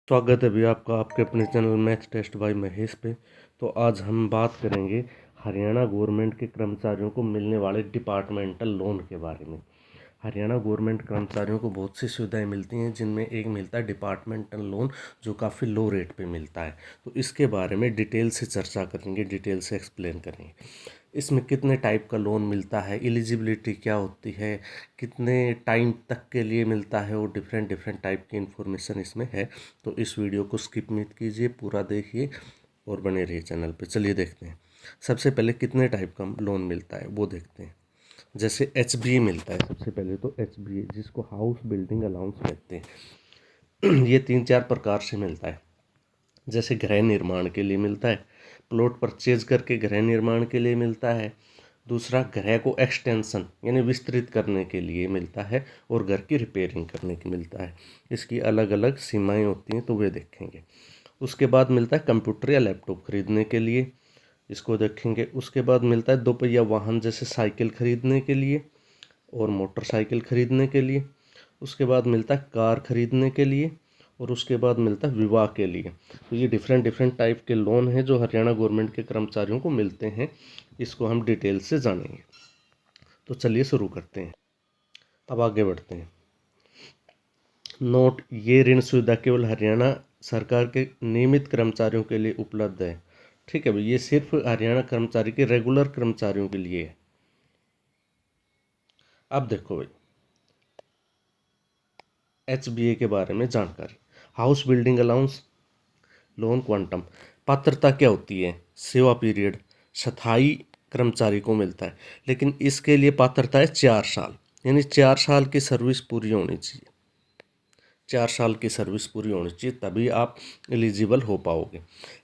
स्वागत है भैया आपका आपके अपने channel math test by Mahesh पे। तो आज हम बात करेंगे हरियाणा गवर्नमेंट के कर्मचारियों को मिलने वाले डिपार्टमेंटल लोन के बारे में। हरियाणा गवर्नमेंट कर्मचारियों को बहुत सी सुविधाएं मिलती हैं, जिनमें एक मिलता है डिपार्टमेंटल लोन, जो काफ़ी लो रेट पे मिलता है। तो इसके बारे में डिटेल से चर्चा करेंगे, डिटेल से एक्सप्लेन करेंगे। इसमें कितने टाइप का लोन मिलता है, एलिजिबिलिटी क्या होती है, कितने टाइम तक के लिए मिलता है, और डिफरेंट डिफरेंट टाइप की इन्फॉर्मेशन इसमें है। तो इस वीडियो को स्किप मत कीजिए, पूरा देखिए और बने रहिए चैनल पे। चलिए देखते हैं। सबसे पहले कितने टाइप का लोन मिलता है वो देखते हैं। जैसे HBA मिलता है। सबसे पहले तो HBA, जिसको हाउस बिल्डिंग अलाउंस कहते हैं, ये 3-4 प्रकार से मिलता है। जैसे गृह निर्माण के लिए मिलता है, प्लॉट परचेज करके गृह निर्माण के लिए मिलता है। दूसरा, गृह को एक्सटेंशन यानी विस्तृत करने के लिए मिलता है, और घर की रिपेयरिंग करने के मिलता है। इसकी अलग अलग सीमाएं होती हैं, तो वे देखेंगे। उसके बाद मिलता है कंप्यूटर या लैपटॉप खरीदने के लिए, इसको देखेंगे। उसके बाद मिलता है दोपहिया वाहन जैसे साइकिल खरीदने के लिए और मोटरसाइकिल खरीदने के लिए। उसके बाद मिलता है कार खरीदने के लिए, और उसके बाद मिलता है विवाह के लिए। तो ये डिफरेंट डिफरेंट टाइप के लोन हैं जो हरियाणा गवर्नमेंट के कर्मचारियों को मिलते हैं। इसको हम डिटेल से जानेंगे। तो चलिए शुरू करते हैं। अब आगे बढ़ते हैं। नोट: ये ऋण सुविधा केवल हरियाणा सरकार के नियमित कर्मचारियों के लिए उपलब्ध है। ठीक है भाई, ये सिर्फ हरियाणा कर्मचारी के रेगुलर कर्मचारियों के लिए है। अब देखो भाई, HBA के बारे में जानकारी। House building allowance loan quantum. पात्रता क्या होती है? सेवा पीरियड स्थायी कर्मचारी को मिलता है, लेकिन इसके लिए पात्रता है 4 साल, यानी 4 साल की सर्विस पूरी होनी चाहिए। 4 साल की सर्विस पूरी होनी चाहिए, तभी आप एलिजिबल हो पाओगे।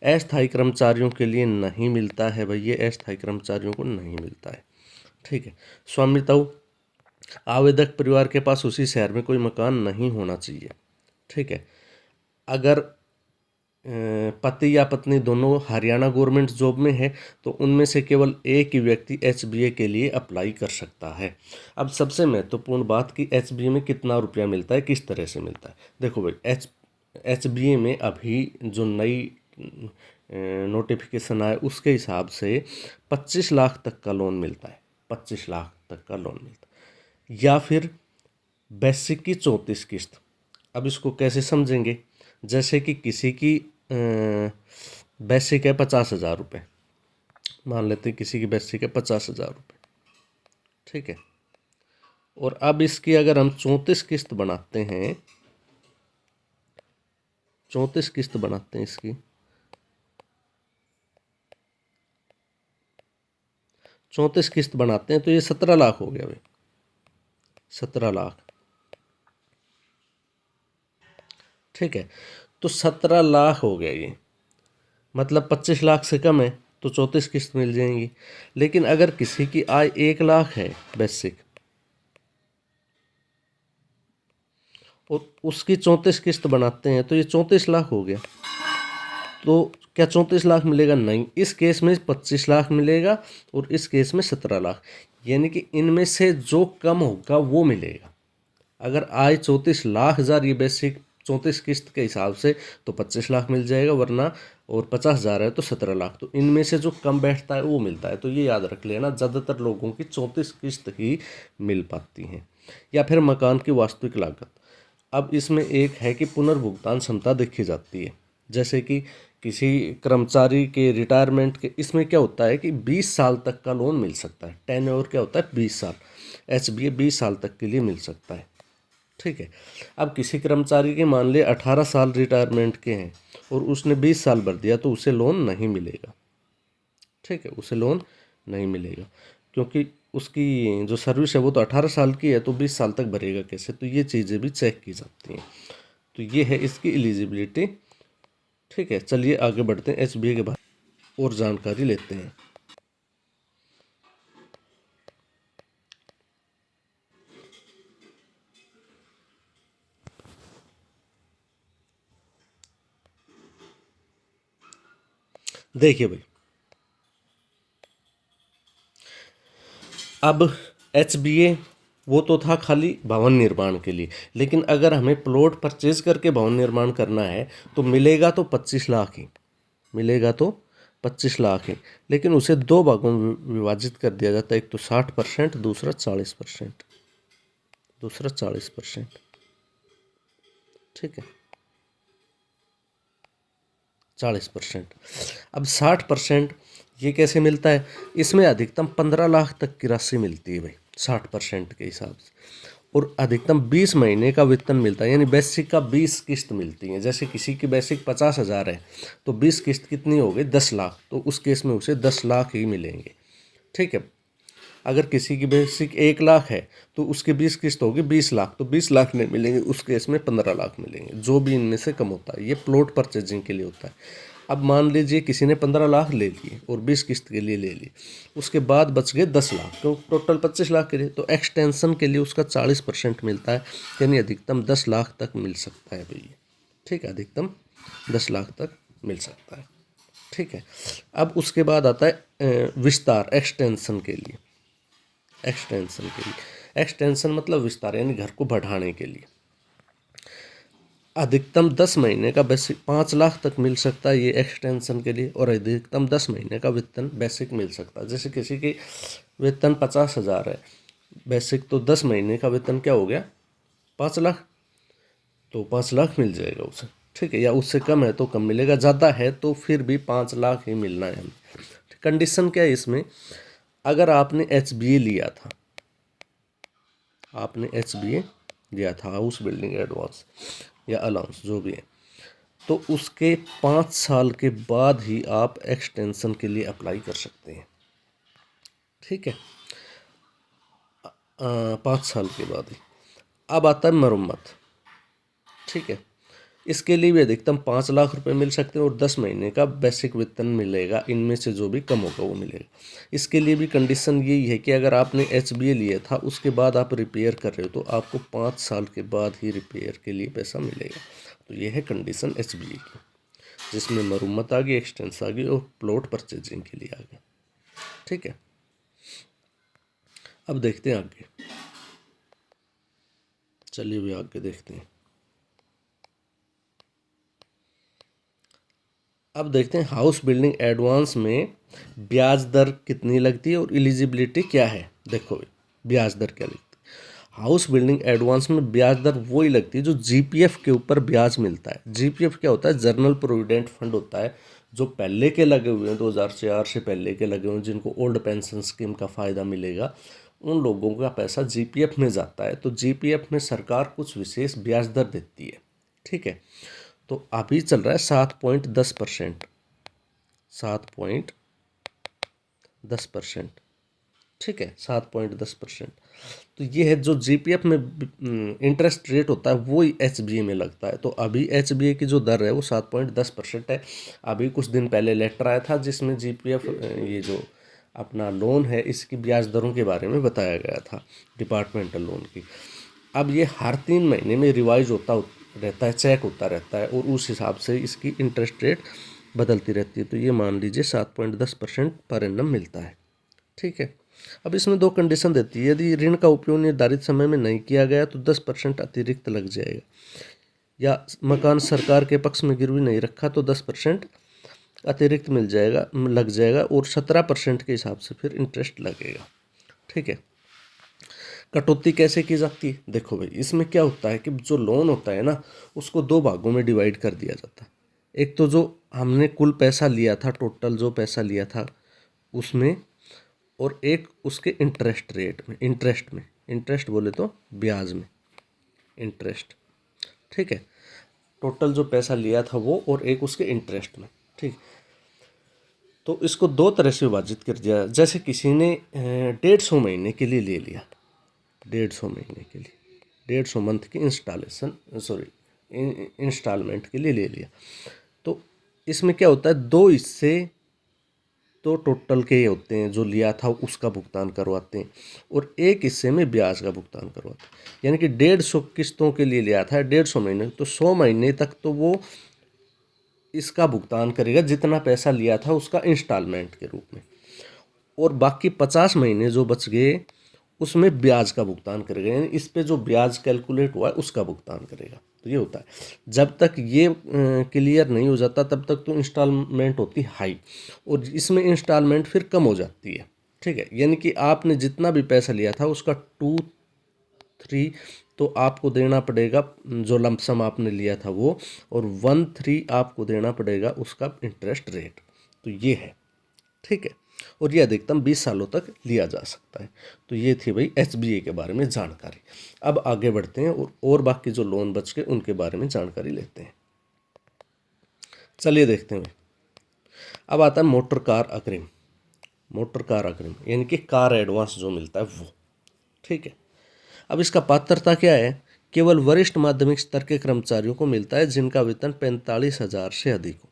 अस्थायी कर्मचारियों के लिए नहीं मिलता है भाई, ये अस्थायी कर्मचारियों को नहीं मिलता है। ठीक है। स्वामित्व: आवेदक परिवार के पास उसी शहर में कोई मकान नहीं होना चाहिए। ठीक है। अगर पति या पत्नी दोनों हरियाणा गवर्नमेंट जॉब में है, तो उनमें से केवल एक ही व्यक्ति HBA के लिए अप्लाई कर सकता है। अब सबसे महत्वपूर्ण बात कि HBA में कितना रुपया मिलता है, किस तरह से मिलता है। देखो भाई, HBA में अभी जो नई नोटिफिकेशन आया उसके हिसाब से 25 लाख तक का लोन मिलता है। 25 लाख तक का लोन मिलता है, या फिर बेसिक की 34 किस्त। अब इसको कैसे समझेंगे? जैसे कि किसी की बेसिक है 50,000 रुपये, मान लेते हैं किसी की बेसिक है 50,000 रुपये। ठीक है। और अब इसकी अगर हम 34 किस्त बनाते हैं, 34 किस्त बनाते हैं इसकी, 34 किस्त बनाते हैं, तो ये 17 लाख हो गया भाई। 17 लाख। ठीक है। तो 17 लाख हो गया ये, मतलब 25 लाख से कम है, तो 34 किस्त मिल जाएंगी। लेकिन अगर किसी की आय 1 लाख है बेसिक, और उसकी 34 किस्त बनाते हैं, तो ये 34 लाख हो गया। तो क्या 34 लाख मिलेगा? नहीं, इस केस में 25 लाख मिलेगा, और इस केस में 17 लाख। यानी कि इनमें से जो कम होगा वो मिलेगा। अगर आय 34 लाख हज़ार ये बेसिक 34 किस्त के हिसाब से, तो 25 लाख मिल जाएगा, वरना और 50,000 है तो 17 लाख। तो इनमें से जो कम बैठता है वो मिलता है। तो ये याद रख लेना, ज़्यादातर लोगों की 34 किस्त ही मिल पाती हैं। या फिर मकान की वास्तविक लागत। अब इसमें एक है कि पुनर्भुगतान क्षमता देखी जाती है। जैसे कि किसी कर्मचारी के रिटायरमेंट के, इसमें क्या होता है कि 20 साल तक का लोन मिल सकता है। टेन्योर क्या होता है? 20 साल। HBA 20 साल तक के लिए मिल सकता है। ठीक है। अब किसी कर्मचारी के मान ले 18 साल रिटायरमेंट के हैं, और उसने 20 साल भर दिया, तो उसे लोन नहीं मिलेगा। ठीक है, उसे लोन नहीं मिलेगा, क्योंकि उसकी जो सर्विस है वो तो 18 साल की है, तो 20 साल तक भरेगा कैसे? तो ये चीज़ें भी चेक की जाती हैं। तो ये है इसकी एलिजिबिलिटी। ठीक है, चलिए आगे बढ़ते हैं। HBA के बारे में और जानकारी लेते हैं। देखिए भाई, अब HBA वो तो था खाली भवन निर्माण के लिए, लेकिन अगर हमें प्लॉट परचेज करके भवन निर्माण करना है तो मिलेगा तो 25 लाख ही मिलेगा, तो 25 लाख ही। लेकिन उसे दो भागों में विभाजित कर दिया जाता है, एक तो 60%, दूसरा 40%, दूसरा 40%। ठीक है, 40%। अब 60% ये कैसे मिलता है? इसमें अधिकतम 15 लाख तक की राशि मिलती है भाई 60% के हिसाब से, और अधिकतम 20 महीने का वेतन मिलता है, यानी बेसिक का 20 किस्त मिलती है। जैसे किसी की बेसिक 50,000 है तो 20 किस्त कितनी हो गई? 10 लाख, तो उस केस में उसे 10 लाख ही मिलेंगे। ठीक है, अगर किसी की बेसिक 1 लाख है तो उसकी 20 किस्त होगी 20 लाख, तो 20 लाख नहीं मिलेंगे, उस केस में 15 लाख मिलेंगे, जो भी इनमें से कम होता है। ये प्लॉट परचेजिंग के लिए होता है। अब मान लीजिए किसी ने 15 लाख ले लिए और 20 किस्त के लिए ले ली, उसके बाद बच गए 10 लाख, तो टोटल 25 लाख के लिए, तो एक्सटेंशन के लिए उसका 40% मिलता है, यानी अधिकतम 10 लाख तक मिल सकता है भैया। ठीक है, अधिकतम 10 लाख तक मिल सकता है। ठीक है, अब उसके बाद आता है विस्तार, एक्सटेंशन के लिए। एक्सटेंशन के लिए, एक्सटेंशन मतलब विस्तार, यानी घर को बढ़ाने के लिए अधिकतम 10 महीने का बेसिक 5 लाख तक मिल सकता है ये एक्सटेंशन के लिए, और अधिकतम 10 महीने का वेतन बेसिक मिल सकता है। जैसे किसी की वेतन 50,000 है बेसिक, तो 10 महीने का वेतन क्या हो गया? 5 लाख, तो 5 लाख मिल जाएगा उसे। ठीक है, या उससे कम है तो कम मिलेगा, ज़्यादा है तो फिर भी 5 लाख ही मिलना है हमें। कंडीशन क्या है इसमें? अगर आपने HBA लिया था, आपने HBA लिया था, हाउस बिल्डिंग एडवांस या अलाउंस जो भी है, तो उसके 5 साल के बाद ही आप एक्सटेंशन के लिए अप्लाई कर सकते हैं। ठीक है, 5 साल के बाद ही। अब आता है मरम्मत। ठीक है, इसके लिए भी अधिकतम 5 लाख रुपए मिल सकते हैं और 10 महीने का बेसिक वेतन मिलेगा, इनमें से जो भी कम होगा वो मिलेगा। इसके लिए भी कंडीशन यही है कि अगर आपने HBA लिया था उसके बाद आप रिपेयर कर रहे हो तो आपको 5 साल के बाद ही रिपेयर के लिए पैसा मिलेगा। तो ये है कंडीशन HBA की, जिसमें मरम्मत आ गई, एक्सटेंस आ गई और प्लॉट परचेजिंग के लिए आ गया। ठीक है, अब देखते हैं आगे, चलिए भी आगे देखते हैं। अब देखते हैं हाउस बिल्डिंग एडवांस में ब्याज दर कितनी लगती है और एलिजिबिलिटी क्या है। देखो भाई, ब्याज दर क्या लगती है? हाउस बिल्डिंग एडवांस में ब्याज दर वही लगती है जो GPF के ऊपर ब्याज मिलता है। GPF क्या होता है? जनरल प्रोविडेंट फंड होता है, जो पहले के लगे हुए हैं, 2004 से पहले के लगे हुए हैं, जिनको ओल्ड पेंशन स्कीम का फ़ायदा मिलेगा, उन लोगों का पैसा GPF में जाता है। तो GPF में सरकार कुछ विशेष ब्याज दर देती है। ठीक है, तो अभी चल रहा है 7.10%, 7.10%। ठीक है, 7.10%। तो ये है जो GPF में इंटरेस्ट रेट होता है, वो ही HBA में लगता है। तो अभी HBA की जो दर है वो 7.10% है। अभी कुछ दिन पहले लेटर आया था जिसमें GPF ये जो अपना लोन है इसकी ब्याज दरों के बारे में बताया गया था, डिपार्टमेंटल लोन की। अब ये हर 3 महीने में रिवाइज होता रहता है, चेक होता रहता है, और उस हिसाब से इसकी इंटरेस्ट रेट बदलती रहती है। तो ये मान लीजिए 7.10% पर एनम मिलता है। ठीक है, अब इसमें दो कंडीशन देती है, यदि ऋण का उपयोग निर्धारित समय में नहीं किया गया तो 10% अतिरिक्त लग जाएगा, या मकान सरकार के पक्ष में गिरवी नहीं रखा तो 10% अतिरिक्त लग जाएगा, और 17% के हिसाब से फिर इंटरेस्ट लगेगा। ठीक है, कटौती कैसे की जाती है? देखो भाई, इसमें क्या होता है कि जो लोन होता है ना उसको दो भागों में डिवाइड कर दिया जाता है। एक तो जो हमने कुल पैसा लिया था, टोटल जो पैसा लिया था उसमें, और एक उसके इंटरेस्ट रेट में, इंटरेस्ट बोले तो ब्याज में, इंटरेस्ट। ठीक है, टोटल जो पैसा लिया था वो, और एक उसके इंटरेस्ट में। ठीक, तो इसको दो तरह से विभाजित कर दिया। जैसे किसी ने 150 महीने के लिए ले लिया, 150 महीने के लिए, 150 मंथ की इंस्टॉलमेंट के लिए ले लिया, तो इसमें क्या होता है, दो हिस्से तो टोटल के होते हैं, जो लिया था उसका भुगतान करवाते हैं, और एक हिस्से में ब्याज का भुगतान करवाते हैं। यानी कि 150 किस्तों के लिए लिया था 150 महीने, तो 100 महीने तक तो वो इसका भुगतान करेगा जितना पैसा लिया था उसका इंस्टॉलमेंट के रूप में, और बाकी 50 महीने जो बच गए उसमें ब्याज का भुगतान करेगा, यानी इस पे जो ब्याज कैलकुलेट हुआ है उसका भुगतान करेगा। तो ये होता है। जब तक ये क्लियर नहीं हो जाता तब तक तो इंस्टॉलमेंट होती है हाई, और इसमें इंस्टॉलमेंट फिर कम हो जाती है। ठीक है, यानी कि आपने जितना भी पैसा लिया था उसका 2/3 तो आपको देना पड़ेगा, जो लमसम आपने लिया था वो, और 1/3 आपको देना पड़ेगा उसका इंटरेस्ट रेट। तो ये है। ठीक है, और ये अधिकतम 20 सालों तक लिया जा सकता है। तो ये थी भाई एसबीए के बारे में जानकारी। अब आगे बढ़ते हैं और बाकी जो लोन बच के उनके बारे में जानकारी लेते हैं। चलिए देखते हैं। अब आता है मोटर कार अग्रिम। मोटर कार अग्रिम यानी कि कार एडवांस जो मिलता है वो। ठीक है, अब इसका पात्रता क्या है? केवल वरिष्ठ माध्यमिक स्तर के कर्मचारियों को मिलता है जिनका वेतन 45,000 से अधिक हो।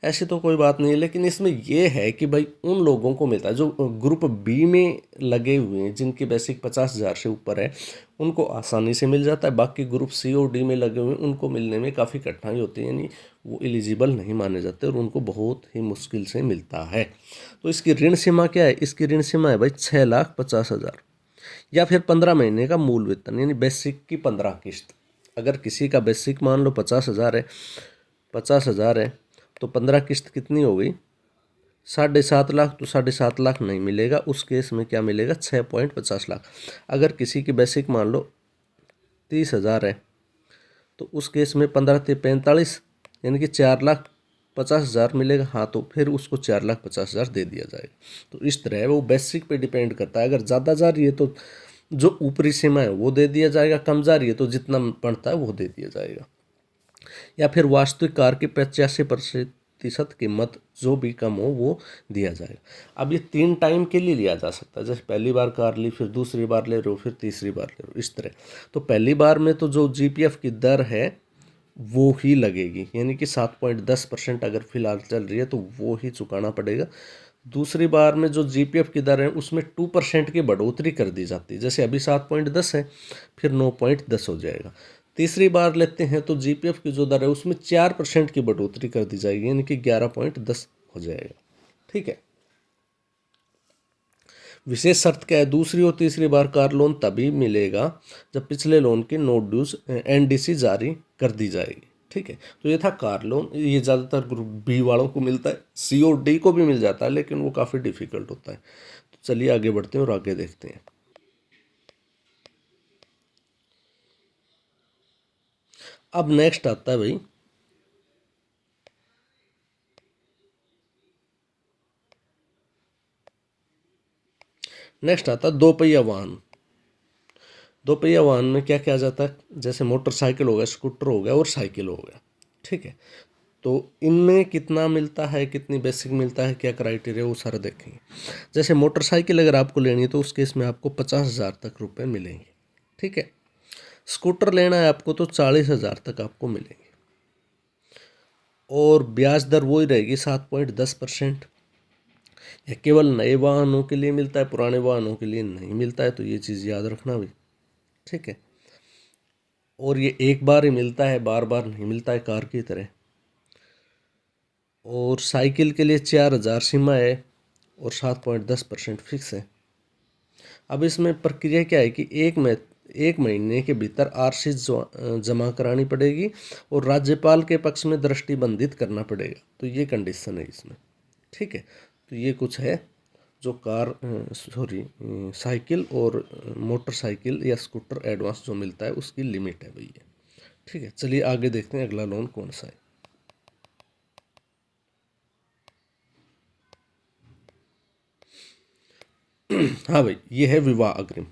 ऐसी तो कोई बात नहीं है, लेकिन इसमें यह है कि भाई उन लोगों को मिलता है जो ग्रुप बी में लगे हुए हैं, जिनकी बेसिक 50,000 से ऊपर है, उनको आसानी से मिल जाता है। बाकी ग्रुप सी और डी में लगे हुए हैं उनको मिलने में काफ़ी कठिनाई होती है, यानी वो एलिजिबल नहीं माने जाते और उनको बहुत ही मुश्किल से मिलता है। तो इसकी ऋण सीमा क्या है? इसकी ऋण सीमा है भाई 6,50,000 या फिर 15 महीने का मूल वेतन, यानी बेसिक की 15 किस्त। अगर किसी का बेसिक मान लो 50,000 है, 50,000 है तो 15 किस्त कितनी हो गई? 7.5 लाख। तो 7.5 लाख नहीं मिलेगा, उस केस में क्या मिलेगा? 6.50 लाख। अगर किसी की बेसिक मान लो 30,000 है तो उस केस में 15×3 = 45, यानी कि 4,50,000 मिलेगा। हाँ, तो फिर उसको 4,50,000 दे दिया जाएगा। तो इस तरह वो बेसिक पे डिपेंड करता है। अगर ज़्यादा जा रही है तो जो ऊपरी सीमा है वो दे दिया जाएगा, कम जा रही है तो जितना पड़ता है वो दे दिया जाएगा। या फिर वास्तविक कार की 85% कीमत जो भी कम हो वो दिया जाएगा। अब ये 3 टाइम के लिए लिया जा सकता है, जैसे पहली बार कार ली, फिर दूसरी बार ले रहे हो, फिर तीसरी बार ले रहे हो, इस तरह। तो पहली बार में तो जो जीपीएफ की दर है वो ही लगेगी, यानी कि 7.10% अगर फिलहाल चल रही है तो वो ही चुकाना पड़ेगा। दूसरी बार में जो जीपीएफ की दर है उसमें 2% की बढ़ोतरी कर दी जाती है, जैसे अभी 7.10 है, फिर 9.10 हो जाएगा। तीसरी बार लेते हैं तो जीपीएफ की जो दर है उसमें 4% की बढ़ोतरी कर दी जाएगी, यानी कि 11.10 हो जाएगा। ठीक है, विशेष शर्त क्या है? दूसरी और तीसरी बार कार लोन तभी मिलेगा जब पिछले लोन की नोट ड्यूज एनडीसी जारी कर दी जाएगी। ठीक है, तो ये था कार लोन। ये ज़्यादातर ग्रुप बी वालों को मिलता है, सी और डी को भी मिल जाता है लेकिन वो काफ़ी डिफिकल्ट होता है। तो चलिए आगे बढ़ते हैं और आगे देखते हैं। अब नेक्स्ट आता है भाई नेक्स्ट आता है दोपहिया वाहन। दोपहिया वाहन में क्या किया जाता है? जैसे मोटरसाइकिल हो गया, स्कूटर हो गया और साइकिल हो गया। ठीक है, तो इनमें कितना मिलता है, कितनी बेसिक मिलता है, क्या क्राइटेरिया, वो सारा देखेंगे। जैसे मोटरसाइकिल अगर आपको लेनी है तो उस केस में आपको 50,000 तक रुपए मिलेंगे। ठीक है, स्कूटर लेना है आपको तो 40,000 तक आपको मिलेंगे, और ब्याज दर वही रहेगी 7.10%। यह केवल नए वाहनों के लिए मिलता है, पुराने वाहनों के लिए नहीं मिलता है, तो ये चीज़ याद रखना भाई। ठीक है, और ये एक बार ही मिलता है, बार बार नहीं मिलता है कार की तरह। और साइकिल के लिए 4,000 सीमा है और 7.10% फिक्स है। अब इसमें प्रक्रिया क्या है कि एक महीने के भीतर आरसी जमा करानी पड़ेगी और राज्यपाल के पक्ष में दृष्टिबंधित करना पड़ेगा। तो ये कंडीशन है इसमें। ठीक है, तो ये कुछ है जो साइकिल और मोटरसाइकिल या स्कूटर एडवांस जो मिलता है उसकी लिमिट है भैया। ठीक है, चलिए आगे देखते हैं अगला लोन कौन सा है। हाँ भाई, ये है विवाह अग्रिम।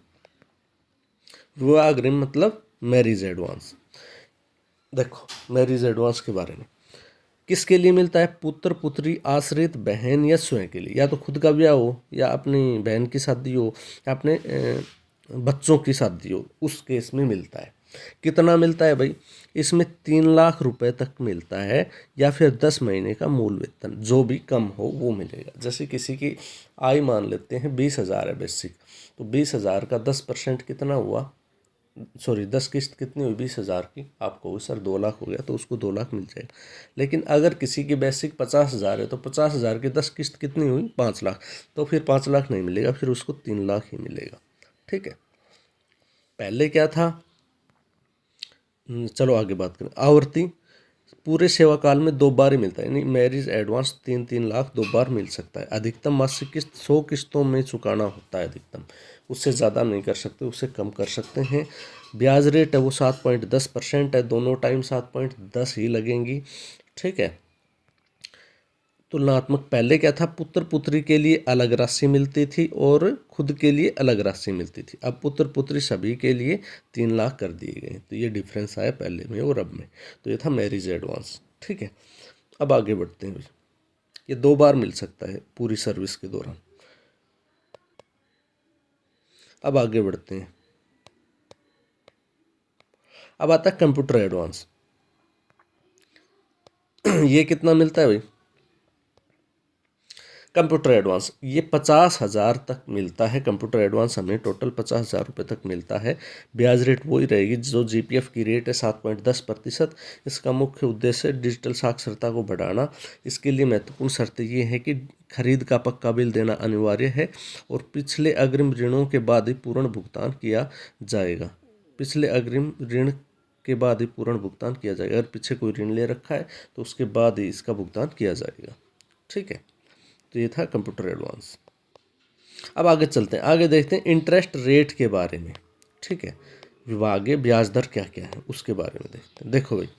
विवाह अग्रिम मतलब मैरिज एडवांस। देखो, मैरिज एडवांस के बारे में किसके लिए मिलता है? पुत्र पुत्री, आश्रित, बहन या स्वयं के लिए। या तो खुद का ब्याह हो, या अपनी बहन की शादी हो, या अपने बच्चों की शादी हो, उस केस में मिलता है। कितना मिलता है भाई? इसमें 3 लाख रुपए तक मिलता है, या फिर 10 महीने का मूल वेतन, जो भी कम हो वो मिलेगा। जैसे किसी की आय मान लेते हैं 20,000 है बेसिक, तो 20,000 का 10% कितना हुआ? 10 किस्त कितनी हुई 20,000 की? आपको सर 2 लाख हो गया, तो उसको 2 लाख मिल जाएगा। लेकिन अगर किसी की बेसिक 50,000 है तो 50,000 की 10 किस्त कितनी हुई? 5 लाख। तो फिर 5 लाख नहीं मिलेगा, फिर उसको 3 लाख ही मिलेगा। ठीक है। पहले क्या था, चलो आगे बात करें। आवर्ती पूरे सेवा काल में 2 बार ही मिलता है, यानी मैरिज एडवांस 3-3 लाख 2 बार मिल सकता है। अधिकतम मासिक किस्त 100 किस्तों में चुकाना होता है अधिकतम, उससे ज़्यादा नहीं कर सकते, उससे कम कर सकते हैं। ब्याज रेट है वो 7.10% है, दोनों टाइम 7.10 ही लगेंगी। ठीक है। तुलनात्मक पहले क्या था, पुत्र पुत्री के लिए अलग राशि मिलती थी और खुद के लिए अलग राशि मिलती थी। अब पुत्र पुत्री सभी के लिए 3 लाख कर दिए गए। तो ये डिफरेंस आया पहले में और अब में। तो ये था मैरिज एडवांस। ठीक है। अब आगे बढ़ते हैं। ये 2 बार मिल सकता है पूरी सर्विस के दौरान। अब आगे बढ़ते हैं। अब आता है कंप्यूटर एडवांस। ये कितना मिलता है भाई? कंप्यूटर एडवांस ये 50,000 तक मिलता है। कंप्यूटर एडवांस हमें टोटल 50,000 रुपये तक मिलता है। ब्याज रेट वही रहेगी जो जीपीएफ की रेट है 7.10%। इसका मुख्य उद्देश्य डिजिटल साक्षरता को बढ़ाना। इसके लिए महत्वपूर्ण शर्त ये है कि खरीद का पक्का बिल देना अनिवार्य है और पिछले अग्रिम ऋणों के बाद ही पूर्ण भुगतान किया जाएगा। पिछले अग्रिम ऋण के बाद ही पूर्ण भुगतान किया जाएगा। अगर पीछे कोई ऋण ले रखा है तो उसके बाद ही इसका भुगतान किया जाएगा। ठीक है। तो ये था कंप्यूटर एडवांस। अब आगे चलते हैं, आगे देखते हैं इंटरेस्ट रेट के बारे में। ठीक है। विभागीय ब्याज दर क्या क्या है उसके बारे में देखते हैं। देखो भाई,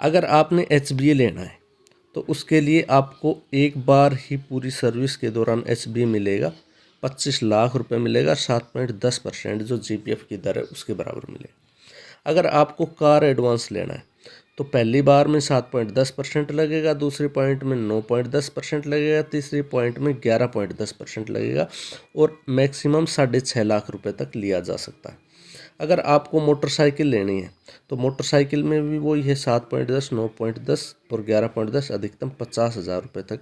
अगर आपने एचबीए लेना है तो उसके लिए आपको एक बार ही पूरी सर्विस के दौरान एचबीए मिलेगा, 25 लाख रुपए मिलेगा। 7.10% जो जीपीएफ की दर है उसके बराबर मिलेगा। अगर आपको कार एडवांस लेना है तो पहली बार में 7.10% लगेगा, दूसरी पॉइंट में 9.10% लगेगा, तीसरी पॉइंट में 11.10% लगेगा और मैक्सिमम 6.5 लाख रुपए तक लिया जा सकता है। अगर आपको मोटरसाइकिल लेनी है तो मोटरसाइकिल में भी वही है 7.10, 9.10 और 11.10, अधिकतम 50,000 रुपये तक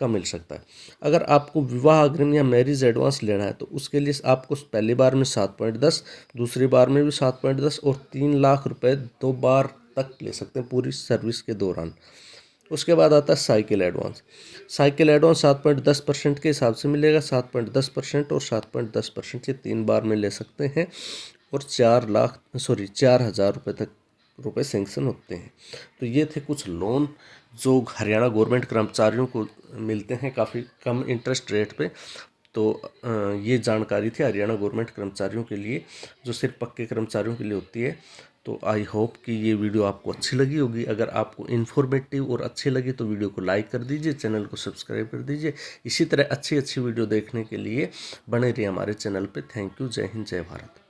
का मिल सकता है। अगर आपको विवाह अग्रिम या मैरिज एडवांस लेना है तो उसके लिए आपको पहली बार में 7.10, दूसरी बार में भी 7.10 और 3 लाख रुपए 2 बार तक ले सकते हैं पूरी सर्विस के दौरान। उसके बाद आता है साइकिल एडवांस। साइकिल एडवांस 7.10% के हिसाब से मिलेगा। 7.10% और 7.10% ये 3 बार में ले सकते हैं और 4,000 रुपये तक सेंक्शन होते हैं। तो ये थे कुछ लोन जो हरियाणा गवर्नमेंट कर्मचारियों को मिलते हैं काफ़ी कम इंटरेस्ट रेट पे। तो ये जानकारी थी हरियाणा गवर्नमेंट कर्मचारियों के लिए, जो सिर्फ पक्के कर्मचारियों के लिए होती है। तो आई होप कि ये वीडियो आपको अच्छी लगी होगी। अगर आपको इन्फॉर्मेटिव और अच्छी लगी तो वीडियो को लाइक कर दीजिए, चैनल को सब्सक्राइब कर दीजिए। इसी तरह अच्छी अच्छी वीडियो देखने के लिए बने रहिए हमारे चैनल पे। Thank you. जय हिंद, जय भारत।